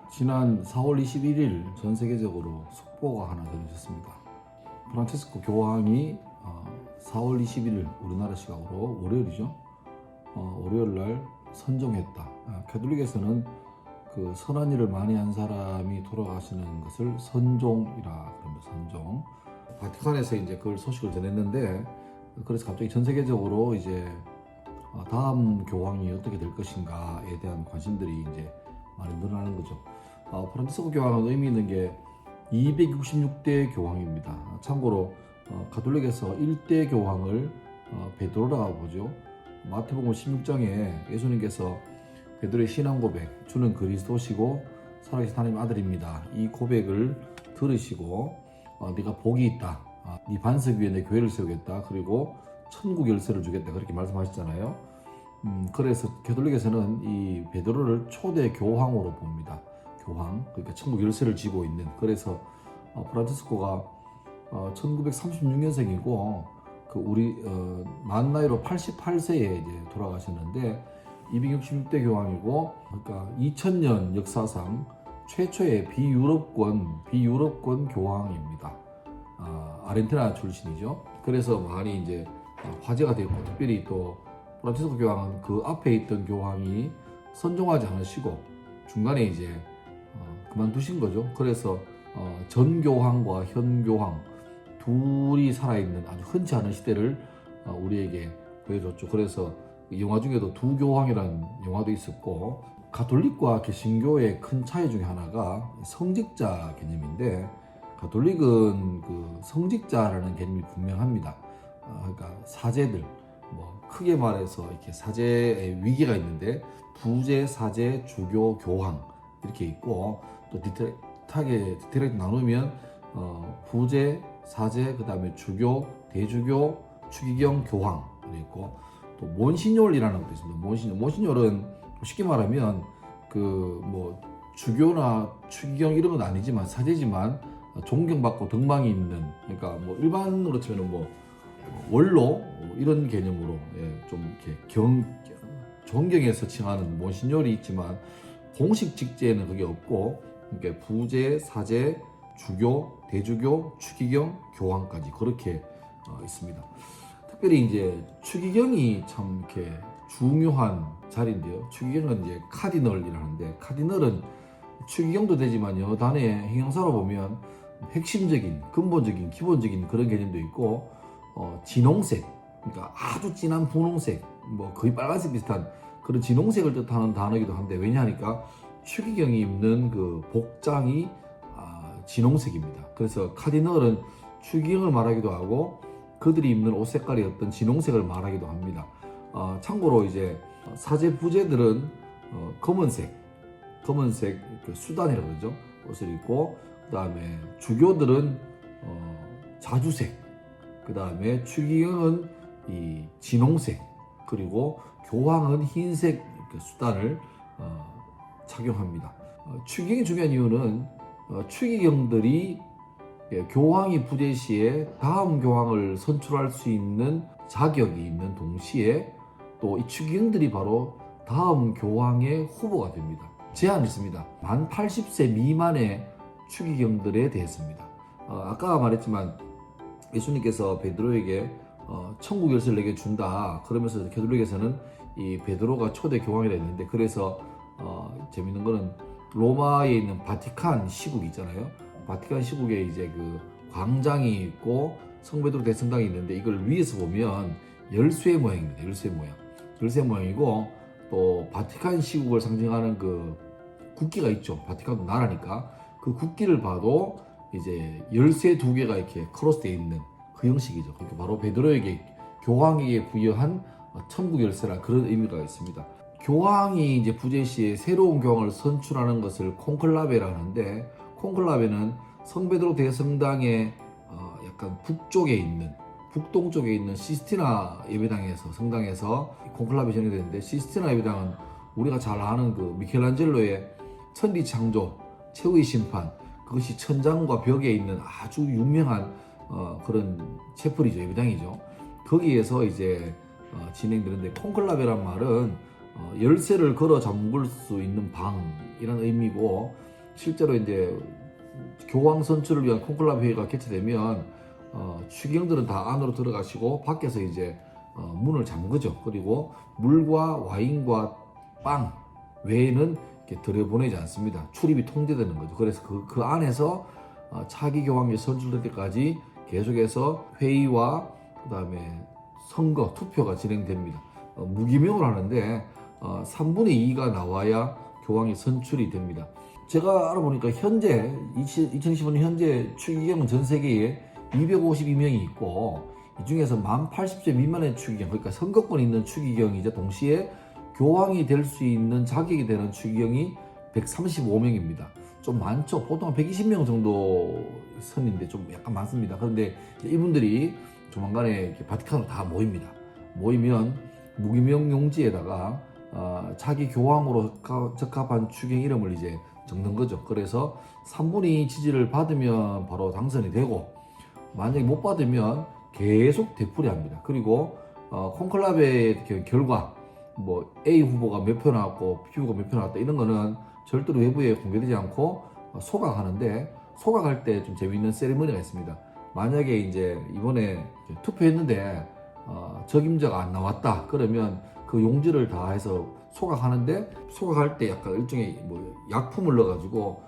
지난 4월 21일 전 세계적으로 속보가 하나 전해졌습니다. 프란체스코 교황이 4월 21일 우리나라 시각으로 월요일이죠. 월요일 날 선종했다. 가톨릭에서는 그 선한 일을 많이 한 사람이 돌아가시는 것을 선종이라 그럽니다. 선종. 바티칸에서 이제 그걸 소식을 전했는데, 그래서 갑자기 전 세계적으로 이제 다음 교황이 어떻게 될 것인가에 대한 관심들이 이제 많이 늘어나는 거죠. 프란치스코 교황은 의미 있는 게 266대 교황입니다. 참고로 가톨릭에서 1대 교황을 베드로라고 보죠. 마태복음 16장에 예수님께서 베드로의 신앙 고백, 주는 그리스도시고 살아계신 하나님 아들입니다. 이 고백을 들으시고 네가 복이 있다. 네 반석 위에 내 교회를 세우겠다. 그리고 천국 열쇠를 주겠다. 그렇게 말씀하셨잖아요. 그래서 가톨릭에서는 이 베드로를 초대 교황으로 봅니다. 교황, 그러니까 천국 열쇠를 쥐고 있는. 그래서 프란치스코가 1936년생이고 그 우리 만 나이로 88세에 이제 돌아가셨는데 266대 교황이고, 그러니까 2000년 역사상 최초의 비유럽권 교황입니다. 아르헨티나 출신이죠. 그래서 많이 이제 화제가 되었고, 특별히 또 프란치스코 교황은 그 앞에 있던 교황이 선종하지 않으시고 중간에 이제 그만두신 거죠. 그래서 전 교황과 현 교황 둘이 살아있는 아주 흔치 않은 시대를 우리에게 보여줬죠. 그래서 영화 중에도 두 교황이라는 영화도 있었고, 가톨릭과 개신교의 큰 차이 중에 하나가 성직자 개념인데, 가톨릭은 그 성직자라는 개념이 분명합니다. 그러니까 사제들, 뭐 크게 말해서 이렇게 사제의 위계가 있는데 부제, 사제, 주교, 교황 이렇게 있고, 또 디테일하게 나누면 부제, 사제, 그 다음에 주교, 대주교, 추기경, 교황 이렇게 있고, 또 몬시뇰이라는 것도 있습니다. 몬시뇰은 쉽게 말하면 그 뭐 주교나 추기경 이런 건 아니지만 사제지만 존경받고 덕망이 있는, 그러니까 뭐 일반으로 치면 뭐 원로 이런 개념으로 좀 이렇게 존경해서 칭하는 몬시뇰이 있지만 공식 직제에는 그게 없고, 그러니까 부제, 사제, 주교, 대주교, 추기경, 교황까지 그렇게 있습니다. 특별히 이제 추기경이 참 이렇게 중요한 자리인데요. 추기경은 이제 카디널이라는데, 카디널은 추기경도 되지만 영어 단어의 형용사로 보면 핵심적인, 근본적인, 기본적인 그런 개념도 있고, 진홍색, 그러니까 아주 진한 분홍색, 뭐 거의 빨간색 비슷한 그런 진홍색을 뜻하는 단어이기도 한데, 왜냐하니까 추기경이 입는 그 복장이 진홍색입니다. 그래서 카디널은 추기경을 말하기도 하고 그들이 입는 옷 색깔이 어떤 진홍색을 말하기도 합니다. 참고로 이제 사제 부제들은 검은색 그 수단이라고 그러죠. 옷을 입고, 그 다음에 주교들은 자주색, 그 다음에 추기경은 이 진홍색, 그리고 교황은 흰색 그 수단을 착용합니다. 추기경이 중요한 이유는 추기경들이 교황이 부재 시에 다음 교황을 선출할 수 있는 자격이 있는 동시에 또 이 추기경들이 바로 다음 교황의 후보가 됩니다. 제한이 있습니다. 만 80세 미만의 추기경들에 대해서입니다. 아까 말했지만 예수님께서 베드로에게 천국 열쇠를 내게 준다 그러면서 가톨릭에서는 이 베드로가 초대 교황이라 했는데, 그래서 재밌는 거는 로마에 있는 바티칸 시국 있잖아요. 바티칸 시국에 이제 그 광장이 있고 성베드로 대성당이 있는데, 이걸 위에서 보면 열쇠 모양입니다. 열쇠 모양이고, 또 바티칸 시국을 상징하는 그 국기가 있죠. 바티칸도 나라니까 그 국기를 봐도 이제 열쇠 두 개가 이렇게 크로스되어 있는 그 형식이죠. 그러니까 바로 베드로에게 교황에게 부여한 천국 열쇠라 그런 의미가 있습니다. 교황이 이제 부재 시에 새로운 교황을 선출하는 것을 콘클라베라 하는데, 콘클라베는 성베드로 대성당의 약간 북동쪽에 있는 시스티나 예배당에서 성당에서 콘클라베 진행이 되는데, 시스티나 예배당은 우리가 잘 아는 그 미켈란젤로의 천지 창조, 최후의 심판, 그것이 천장과 벽에 있는 아주 유명한 그런 채플이죠. 예배당이죠. 거기에서 이제 진행되는데, 콘클라베란 말은 열쇠를 걸어 잠글 수 있는 방이라는 의미고, 실제로 이제 교황 선출을 위한 콘클라베 회의가 개최되면 추기경들은 다 안으로 들어가시고 밖에서 이제 문을 잠그죠. 그리고 물과 와인과 빵 외에는 이렇게 들여보내지 않습니다. 출입이 통제되는 거죠. 그래서 그 안에서 차기 교황이 선출될 때까지 계속해서 회의와 그다음에 선거, 투표가 진행됩니다. 무기명을 하는데 3분의 2가 나와야 교황이 선출이 됩니다. 제가 알아보니까 현재 2025년 현재 추기경은 전 세계에 252명이 있고 이 중에서 만 80세 미만의 추기경, 그러니까 선거권이 있는 추기경이자 동시에 교황이 될 수 있는 자격이 되는 추기경이 135명입니다. 좀 많죠. 보통 120명 정도 선인데 좀 약간 많습니다. 그런데 이분들이 조만간에 바티칸으로 다 모입니다. 모이면 무기명 용지에다가 자기 교황으로 적합한 추기경 이름을 이제 적는 거죠. 그래서 3분의 2 지지를 받으면 바로 당선이 되고 만약에 못 받으면 계속 되풀이합니다. 그리고 콘클라베의 결과 뭐 A 후보가 몇 표 나왔고 B 후보가 몇 표 나왔다 이런 거는 절대로 외부에 공개되지 않고 소각하는데 소각할 때 좀 재미있는 세리머니가 있습니다. 만약에 이제 이번에 투표했는데 적임자가 안 나왔다 그러면 그 용지를 다 해서 소각하는데 소각할 때 약간 일종의 뭐 약품을 넣어가지고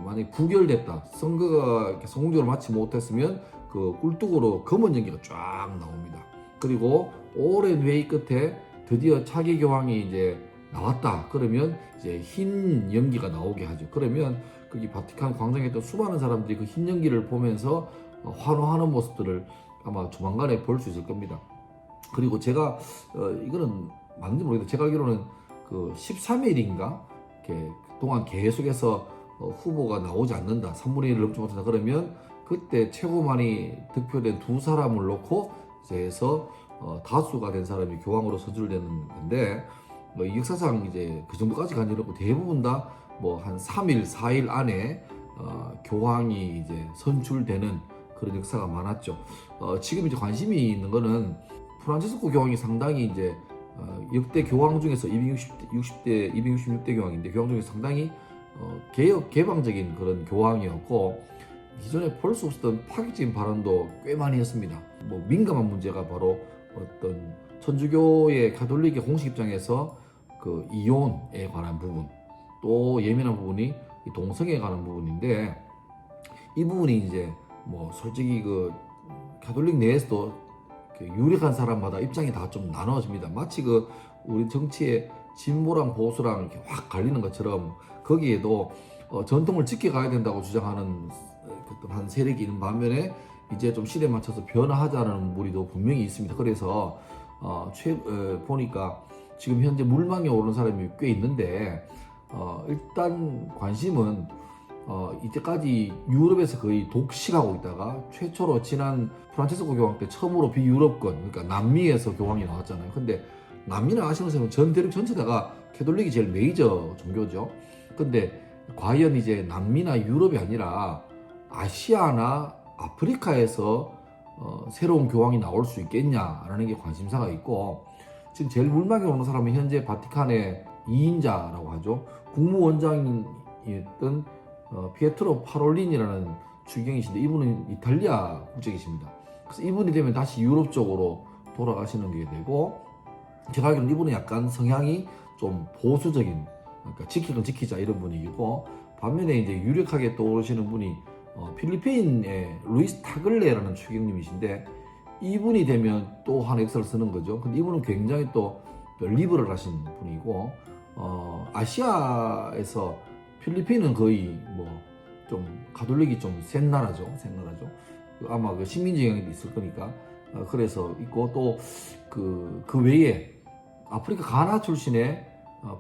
만약에 부결됐다 선거가 이렇게 성공적으로 마치 못했으면 그 꿀뚝으로 검은 연기가 쫙 나옵니다. 그리고 오랜 회의 끝에 드디어 차기 교황이 이제 나왔다 그러면 이제 흰 연기가 나오게 하죠. 그러면 거기 바티칸 광장에 있던 수많은 사람들이 그 흰 연기를 보면서 환호하는 모습들을 아마 조만간에 볼 수 있을 겁니다. 그리고 제가 이거는 맞는지 모르겠는데 제가 알기로는 그 13일인가 동안 계속해서 후보가 나오지 않는다 3분의 1을 넘지 못한다 그러면 그때 최고 많이 득표된 두 사람을 놓고 이제 해서 다수가 된 사람이 교황으로 선출되는 건데 이 역사상 이제 그 정도까지 간 적이 없고 대부분 다 뭐 한 3일, 4일 안에 교황이 이제 선출되는 그런 역사가 많았죠. 지금 이제 관심이 있는 거는 프란치스코 교황이 상당히 이제 역대 교황 중에서 266대 교황인데 교황 중에서 상당히 개방적인 그런 교황이었고 기존에 볼 수 없었던 파격적인 발언도 꽤 많이 했습니다. 뭐 민감한 문제가 바로 어떤 천주교의 가톨릭의 공식 입장에서 그 이혼에 관한 부분 또 예민한 부분이 동성애에 관한 부분인데 이 부분이 이제 뭐 솔직히 그 가톨릭 내에서도 유력한 사람마다 입장이 다 좀 나눠집니다. 마치 그 우리 정치의 진보랑 보수랑 이렇게 확 갈리는 것처럼 거기에도 전통을 지켜가야 된다고 주장하는 한 세력이 있는 반면에 이제 좀 시대에 맞춰서 변화하자는 무리도 분명히 있습니다. 그래서 보니까 지금 현재 물망에 오르는 사람이 꽤 있는데 일단 관심은 이때까지 유럽에서 거의 독식하고 있다가 최초로 지난 프란치스코 교황 때 처음으로 비유럽권 그러니까 남미에서 교황이 나왔잖아요. 근데 남미는 아시는 것처럼 전 대륙 전체다가 캐톨릭이 제일 메이저 종교죠. 근데 과연 이제 남미나 유럽이 아니라 아시아나 아프리카에서 새로운 교황이 나올 수 있겠냐라는 게 관심사가 있고 지금 제일 물망에 오는 사람은 현재 바티칸의 2인자라고 하죠. 국무원장이었던 피에트로 파롤린이라는 추기경이신데 이분은 이탈리아 국적이십니다. 그래서 이분이 되면 다시 유럽 쪽으로 돌아가시는 게 되고 제가 알기로는 이분은 약간 성향이 좀 보수적인 그러니까 지킬 건 지키자 이런 분이고 반면에 이제 유력하게 떠오르시는 분이 필리핀의 루이스 타글레라는 추기경님이신데 이분이 되면 또 하나 역사를 쓰는 거죠. 근데 이분은 굉장히 또 리버럴 하신 분이고 아시아에서 필리핀은 거의 뭐 좀 가톨릭이 좀 센 나라죠. 아마 그 식민지 영향이 있을 거니까 그래서 있고 또 그 외에 아프리카 가나 출신의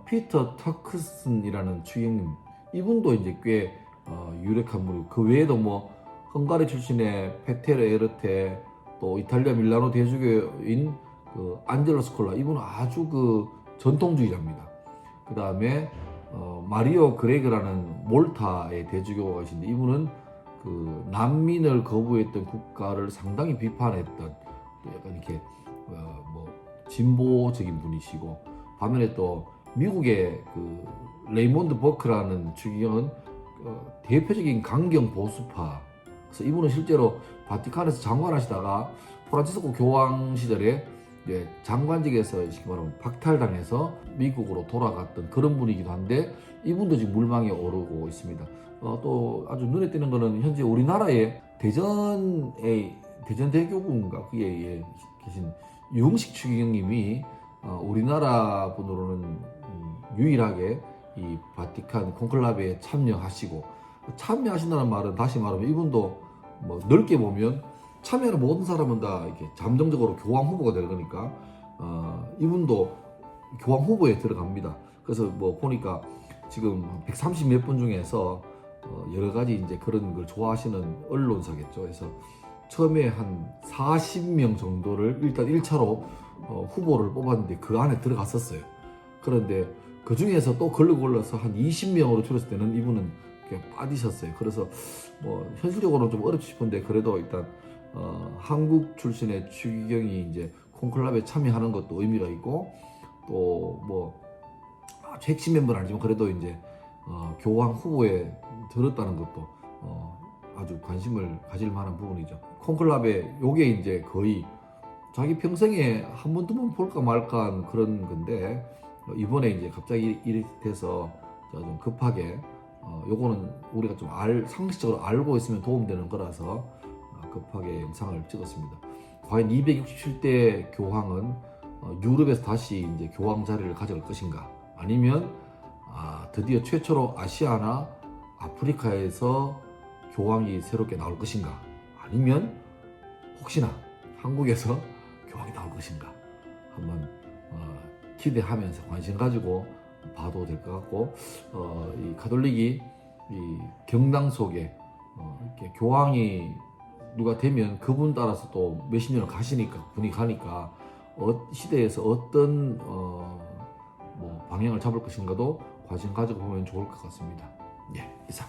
피터 터크슨이라는 추기경님 이분도 이제 꽤 유력한 분이고 그 외에도 뭐 헝가리 출신의 페테르 에르테 또 이탈리아 밀라노 대주교인 그 안젤로 스콜라 이분은 아주 그 전통주의자입니다. 그 다음에 마리오 그레그라는 몰타의 대주교가 계신데 이분은 그 난민을 거부했던 국가를 상당히 비판했던 또 약간 이렇게 뭐 진보적인 분이시고 반면에 또 미국의 그 레이몬드 버크라는 추기경은 대표적인 강경 보수파. 그래서 이분은 실제로 바티칸에서 장관하시다가 프란치스코 교황 시절에 이제 장관직에서 쉽게 말하면 박탈당해서 미국으로 돌아갔던 그런 분이기도 한데, 이분도 지금 물망에 오르고 있습니다. 또 아주 눈에 띄는 거는 현재 우리나라의 대전대교구인가 그에 계신 유흥식 추기경님이 우리나라 분으로는 유일하게 이 바티칸 콘클라베에 참여하신다는 말은, 다시 말하면 이분도 뭐 넓게 보면 참여하는 모든 사람은 다 이렇게 잠정적으로 교황 후보가 될 거니까 이분도 교황 후보에 들어갑니다. 그래서 뭐 보니까 지금 130 몇 분 중에서 여러 가지 이제 그런 걸 좋아하시는 언론사겠죠. 그래서 처음에 한 40명 정도를 일단 1차로 후보를 뽑았는데 그 안에 들어갔었어요. 그런데 그 중에서 또 걸러서 한 20명으로 줄였을 때는 이분은 그냥 빠지셨어요. 그래서 뭐 현실적으로는 좀 어렵지 싶은데, 그래도 일단 한국 출신의 추기경이 이제 콘클라베에 참여하는 것도 의미가 있고, 또 뭐 핵심 멤버는 아니지만 그래도 이제 교황 후보에 들었다는 것도 아주 관심을 가질 만한 부분이죠. 콘클라베 요게 이제 거의 자기 평생에 한 번 두 번 볼까 말까 한 그런 건데, 이번에 이제 갑자기 이렇게 돼서 좀 급하게 요거는 우리가 좀 상식적으로 알고 있으면 도움되는 거라서 급하게 영상을 찍었습니다. 과연 267대 교황은 유럽에서 다시 이제 교황 자리를 가져갈 것인가, 아니면 드디어 최초로 아시아나 아프리카에서 교황이 새롭게 나올 것인가, 아니면 혹시나 한국에서 교황이 나올 것인가, 한번 기대하면서 관심 가지고 봐도 될 것 같고, 이 가톨릭이 이 경당 속에 이렇게 교황이 누가 되면 그분 따라서 또 몇십 년을 가시니까, 분이 가니까 시대에서 어떤 뭐 방향을 잡을 것인가도 관심 가지고 보면 좋을 것 같습니다. 예, 이상.